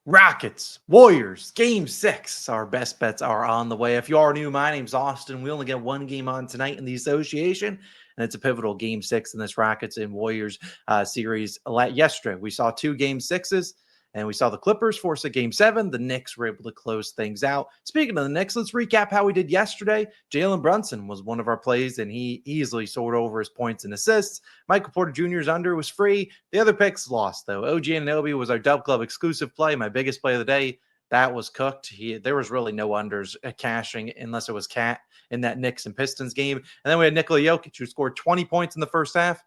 Rockets, Warriors, Game 6. Our best bets are on the way. If you are new, my name's Austin. We only get one game on tonight in the association, and it's a pivotal Game 6 in this Rockets and Warriors series. Yesterday, we saw two Game 6s, and we saw the Clippers force a Game 7. The Knicks were able to close things out. Speaking of the Knicks, let's recap how we did yesterday. Jalen Brunson was one of our plays, and he easily soared over his points and assists. Michael Porter Jr.'s under was free. The other picks lost, though. OG Anunoby was our Dub Club exclusive play, my biggest play of the day. That was cooked. There was really no unders cashing unless it was Cat in that Knicks and Pistons game. And then we had Nikola Jokic, who scored 20 points in the first half.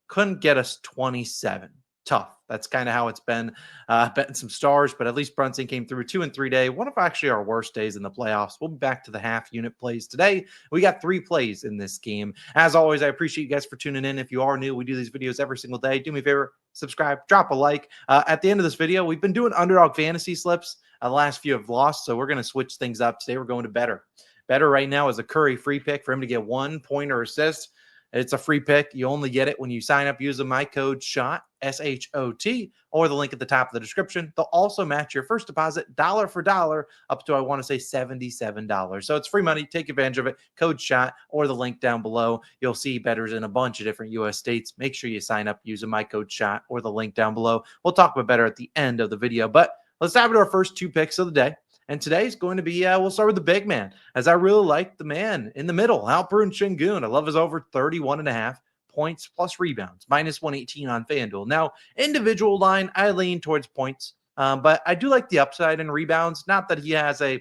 Couldn't get us 27. Tough. That's kind of how it's been. Betting some stars, but at least Brunson came through 2 and 3 day. One of actually our worst days in the playoffs. We'll be back to the half unit plays today. We got 3 plays in this game. As always, I appreciate you guys for tuning in. If you are new, we do these videos every single day. Do me a favor, subscribe, drop a like. At the end of this video, we've been doing underdog fantasy slips. The last few have lost, so we're going to switch things up. Today, we're going to Betr. Betr right now is a Curry free pick for him to get 1 point or assist. It's a free pick. You only get it when you sign up using my code SHOT, SHOT, or the link at the top of the description. They'll also match your first deposit dollar for dollar up to, I want to say, $77. So it's free money. Take advantage of it. Code SHOT or the link down below. You'll see bettors in a bunch of different U.S. states. Make sure you sign up using my code SHOT or the link down below. We'll talk about Betr at the end of the video, but let's dive into our first 2 picks of the day. And today's going to be, we'll start with the big man, as I really like the man in the middle, Alperen Sengun. I love his over 31.5 points plus rebounds, minus 118 on FanDuel. Now, individual line, I lean towards points, but I do like the upside in rebounds. Not that he has a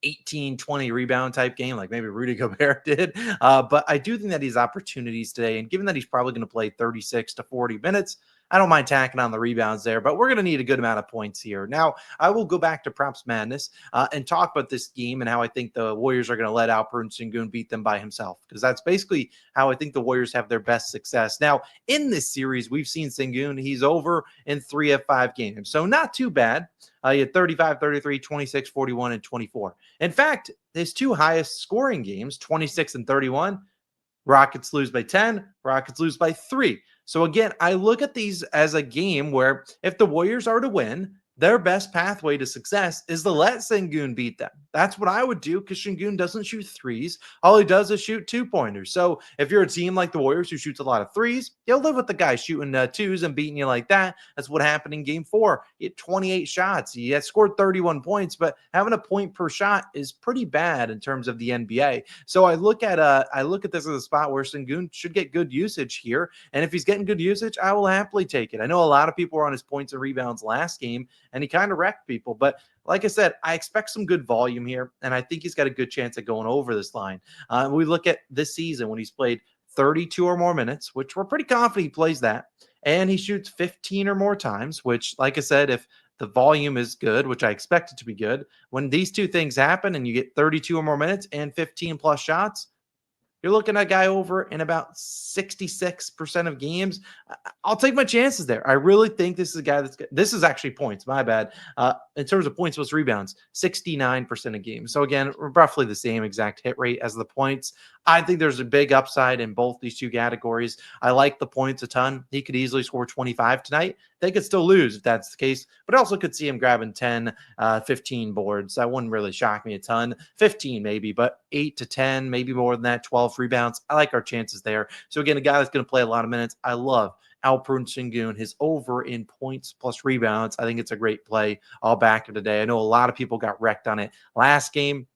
18, 20 rebound type game like maybe Rudy Gobert did. But I do think that he's opportunities today. And given that he's probably going to play 36 to 40 minutes, I don't mind tacking on the rebounds there, but we're going to need a good amount of points here. Now, I will go back to PropsMadness and talk about this game and how I think the Warriors are going to let Alperen Sengun beat them by himself, because that's basically how I think the Warriors have their best success. Now, in this series, we've seen Sengun. He's over in 3 of 5 games, so not too bad. He had 35, 33, 26, 41, and 24. In fact, his 2 highest scoring games, 26 and 31, Rockets lose by 10, Rockets lose by 3. So again, I look at these as a game where if the Warriors are to win, their best pathway to success is to let Sengun beat them. That's what I would do, because Sengun doesn't shoot threes. All he does is shoot 2-pointers. So if you're a team like the Warriors who shoots a lot of threes, you'll live with the guy shooting 2s and beating you like that. That's what happened in game 4. He had 28 shots. He had scored 31 points, but having a point per shot is pretty bad in terms of the NBA. So I look at this as a spot where Sengun should get good usage here. And if he's getting good usage, I will happily take it. I know a lot of people were on his points and rebounds last game, and he kind of wrecked people. But like I said, I expect some good volume here, and I think he's got a good chance at going over this line. We look at this season when he's played 32 or more minutes, which we're pretty confident he plays that, and he shoots 15 or more times, which, like I said, if the volume is good, which I expect it to be good, when these 2 things happen and you get 32 or more minutes and 15 plus shots, you're looking at a guy over in about 66% of games. I'll take my chances there. I really think this is a guy this is actually points, my bad. In terms of points plus rebounds, 69% of games. So again, roughly the same exact hit rate as the points. I think there's a big upside in both these 2 categories. I like the points a ton. He could easily score 25 tonight. They could still lose if that's the case, but I also could see him grabbing 10, 15 boards. That wouldn't really shock me a ton. 15 maybe, but 8 to 10, maybe more than that, 12 rebounds. I like our chances there. So again, a guy that's going to play a lot of minutes. I love Alperen Sengun, his over in points plus rebounds. I think it's a great play. I'll back it today. I know a lot of people got wrecked on it last game.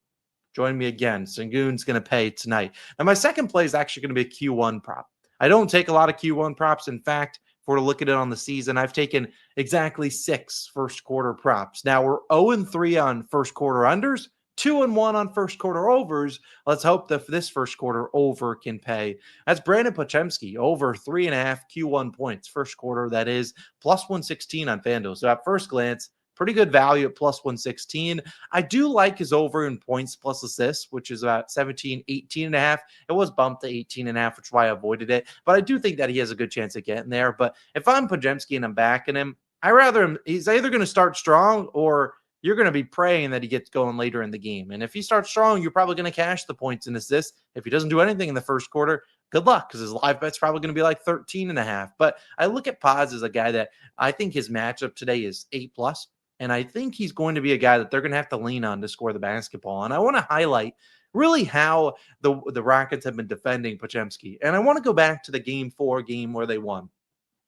Join me again. Sengun's going to pay tonight. Now, my second play is actually going to be a Q1 prop. I don't take a lot of Q1 props. In fact, if we're to look at it on the season, I've taken exactly 6 first quarter props. Now, we're 0-3 on first quarter unders, 2-1 on first quarter overs. Let's hope that this first quarter over can pay. That's Brandon Pochemski, over 3.5 Q1 points. First quarter, that is, plus 116 on FanDuel. So at first glance, pretty good value at plus 116. I do like his over in points plus assists, which is about 17, 18.5. It was bumped to 18.5, which is why I avoided it. But I do think that he has a good chance of getting there. But if I'm Podziemski and I'm backing him, I rather him, he's either going to start strong or you're going to be praying that he gets going later in the game. And if he starts strong, you're probably going to cash the points and assists. If he doesn't do anything in the first quarter, good luck because his live bet's probably going to be like 13.5. But I look at Pods as a guy that I think his matchup today is 8 plus. And I think he's going to be a guy that they're going to have to lean on to score the basketball. And I want to highlight really how the Rockets have been defending Podziemski. And I want to go back to the game 4 game where they won.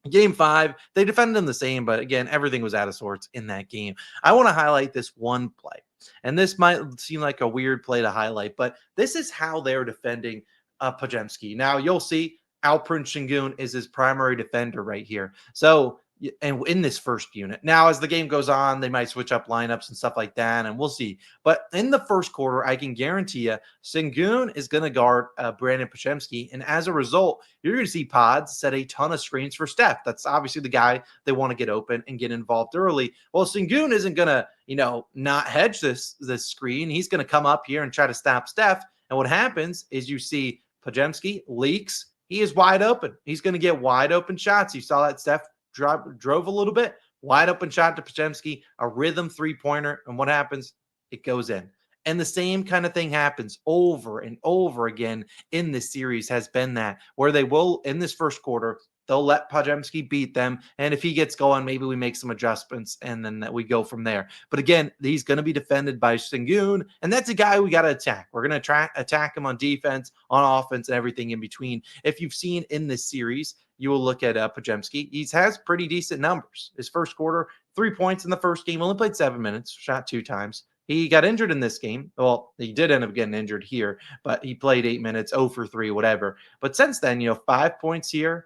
Game 5, they defended him the same, but again, everything was out of sorts in that game. I want to highlight this one play. And this might seem like a weird play to highlight, but this is how they're defending Podziemski. Now, you'll see Alperen Şengün is his primary defender right here. So, and in this first unit. Now, as the game goes on, they might switch up lineups and stuff like that, and we'll see. But in the first quarter, I can guarantee you, Şengün is going to guard Brandon Podziemski, and as a result, you're going to see Pods set a ton of screens for Steph. That's obviously the guy they want to get open and get involved early. Well, Şengün isn't going to, not hedge this screen. He's going to come up here and try to stop Steph. And what happens is you see Podziemski leaks. He is wide open. He's going to get wide open shots. You saw that Steph drove a little bit, wide open shot to Podziemski, a rhythm 3-pointer, and what happens? It goes in. And the same kind of thing happens over and over again in this series has been that where they will, in this first quarter, they'll let Podziemski beat them. And if he gets going, maybe we make some adjustments and then we go from there. But again, he's going to be defended by Şengün, and that's a guy we got to attack. We're going to attack him on defense, on offense, and everything in between. If you've seen in this series, you will look at Podziemski. He has pretty decent numbers. His first quarter, 3 points in the first game, only played 7 minutes, shot 2 times. He got injured in this game. Well, he did end up getting injured here, but he played 8 minutes, 0 for 3, whatever. But since then, 5 points here.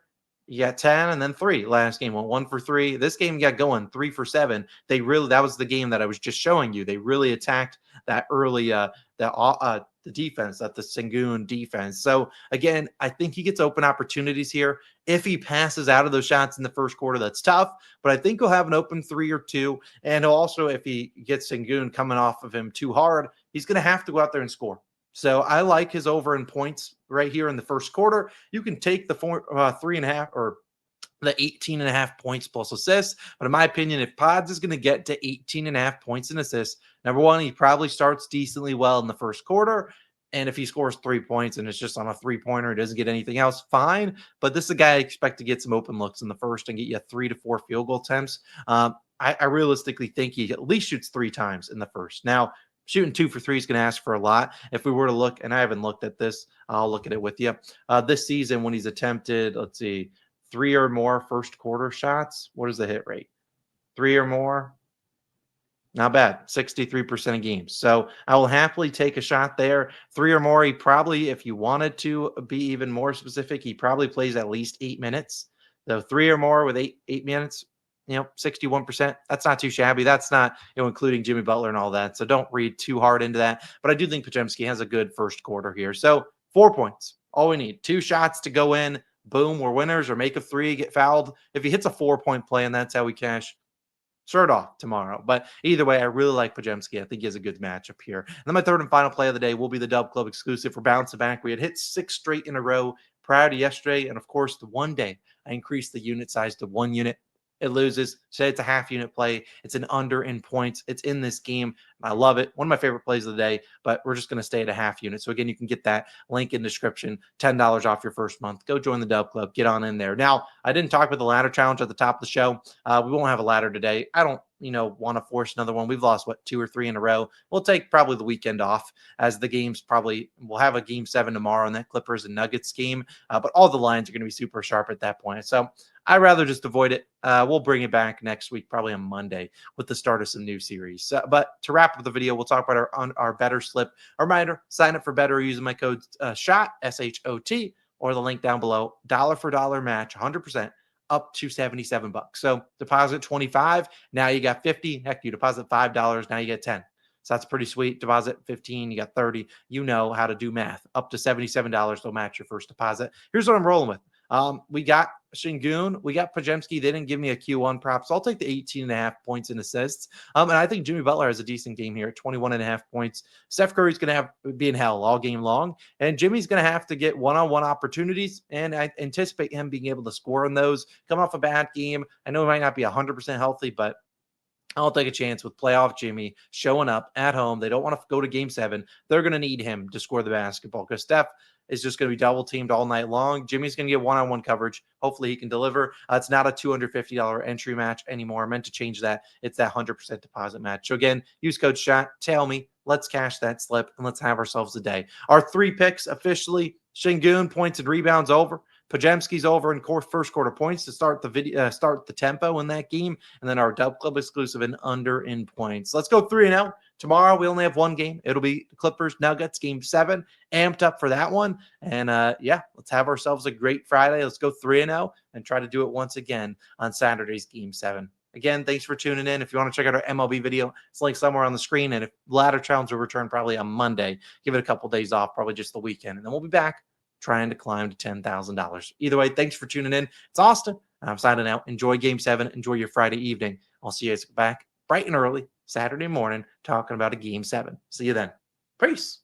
You got 10 and then 3 last game. Went 1 for 3. This game got going 3 for 7. That was the game that I was just showing you. They really attacked that early, the defense, the Şengün defense. So again, I think he gets open opportunities here. If he passes out of those shots in the first quarter, that's tough, but I think he'll have an open 3 or 2. And also, if he gets Şengün coming off of him too hard, he's going to have to go out there and score. So I like his over in points right here in the first quarter. You can take the 3.5 or the 18.5 points plus assists. But in my opinion, if Pods is going to get to 18.5 points and assists, number one, he probably starts decently well in the first quarter. And if he scores 3 points and it's just on a 3-pointer, he doesn't get anything else, fine. But this is a guy I expect to get some open looks in the first and get you 3 to 4 field goal attempts. I realistically think he at least shoots 3 times in the first. Now, shooting 2 for 3 is going to ask for a lot. If we were to look, and I haven't looked at this, I'll look at it with you. This season, when he's attempted, let's see, 3 or more first quarter shots, what is the hit rate? 3 or more? Not bad. 63% of games. So I will happily take a shot there. 3 or more, he probably, if you wanted to be even more specific, he probably plays at least 8 minutes. So 3 or more with eight minutes, 61%. That's not too shabby. That's not, including Jimmy Butler and all that. So don't read too hard into that. But I do think Podziemski has a good first quarter here. So 4 points. All we need. 2 shots to go in. Boom, we're winners, or make a 3, get fouled. If he hits a 4-point play and that's how we cash, shirt off tomorrow. But either way, I really like Podziemski. I think he has a good matchup here. And then my third and final play of the day will be the Dub Club exclusive for bouncing back. We had hit 6 straight in a row prior to yesterday. And of course, the one day I increased the unit size to 1 unit. It loses. Say it's a half unit play. It's an under in points. It's in this game. I love it. One of my favorite plays of the day, but we're just going to stay at a half unit. So again, you can get that link in description, $10 off your first month. Go join the Dub Club. Get on in there. Now, I didn't talk about the ladder challenge at the top of the show. We won't have a ladder today. I don't, want to force another one. We've lost 2 or 3 in a row. We'll take probably the weekend off as the games we'll have a game 7 tomorrow in that Clippers and Nuggets game. But all the lines are going to be super sharp at that point. So I'd rather just avoid it. We'll bring it back next week, probably on Monday, with the start of some new series. But to wrap up the video, we'll talk about our Betr slip. A reminder, sign up for Betr using my code SHOT, SHOT, or the link down below. Dollar for dollar match, 100%. Up to $77. So deposit 25. Now you got 50. Heck, you deposit $5. Now you get 10. So that's pretty sweet. Deposit 15. You got 30. You know how to do math. Up to $77. They'll match your first deposit. Here's what I'm rolling with. We got Şengün, we got Podziemski. They didn't give me a Q1 prop, so I'll take the 18.5 points and assists. And I think Jimmy Butler has a decent game here at 21.5 points. Steph Curry's going to be in hell all game long, and Jimmy's going to have to get one-on-one opportunities, and I anticipate him being able to score on those. Coming off a bad game, I know he might not be 100% healthy, but I'll take a chance with playoff Jimmy showing up at home. They don't want to go to game 7. They're going to need him to score the basketball because Steph, is just going to be double teamed all night long. Jimmy's going to get one-on-one coverage. Hopefully he can deliver. It's not a $250 entry match anymore. I meant to change that. It's that 100% deposit match. So again, use code SHOT. Tell me, let's cash that slip and let's have ourselves a day. Our 3 picks officially: Şengün points and rebounds over. Pajemski's over in first quarter points to start the tempo in that game. And then our Dub Club exclusive and under in points. Let's go 3-0. Tomorrow, we only have one game. It'll be Clippers Nuggets game 7. Amped up for that one. And yeah, let's have ourselves a great Friday. Let's go 3-0 and try to do it once again on Saturday's game 7. Again, thanks for tuning in. If you want to check out our MLB video, it's linked somewhere on the screen. And if ladder challenge will return probably on Monday, give it a couple days off, probably just the weekend. And then we'll be back trying to climb to $10,000. Either way, thanks for tuning in. It's Austin. I'm signing out. Enjoy game 7. Enjoy your Friday evening. I'll see you guys back bright and early Saturday morning talking about a game 7. See you then. Peace.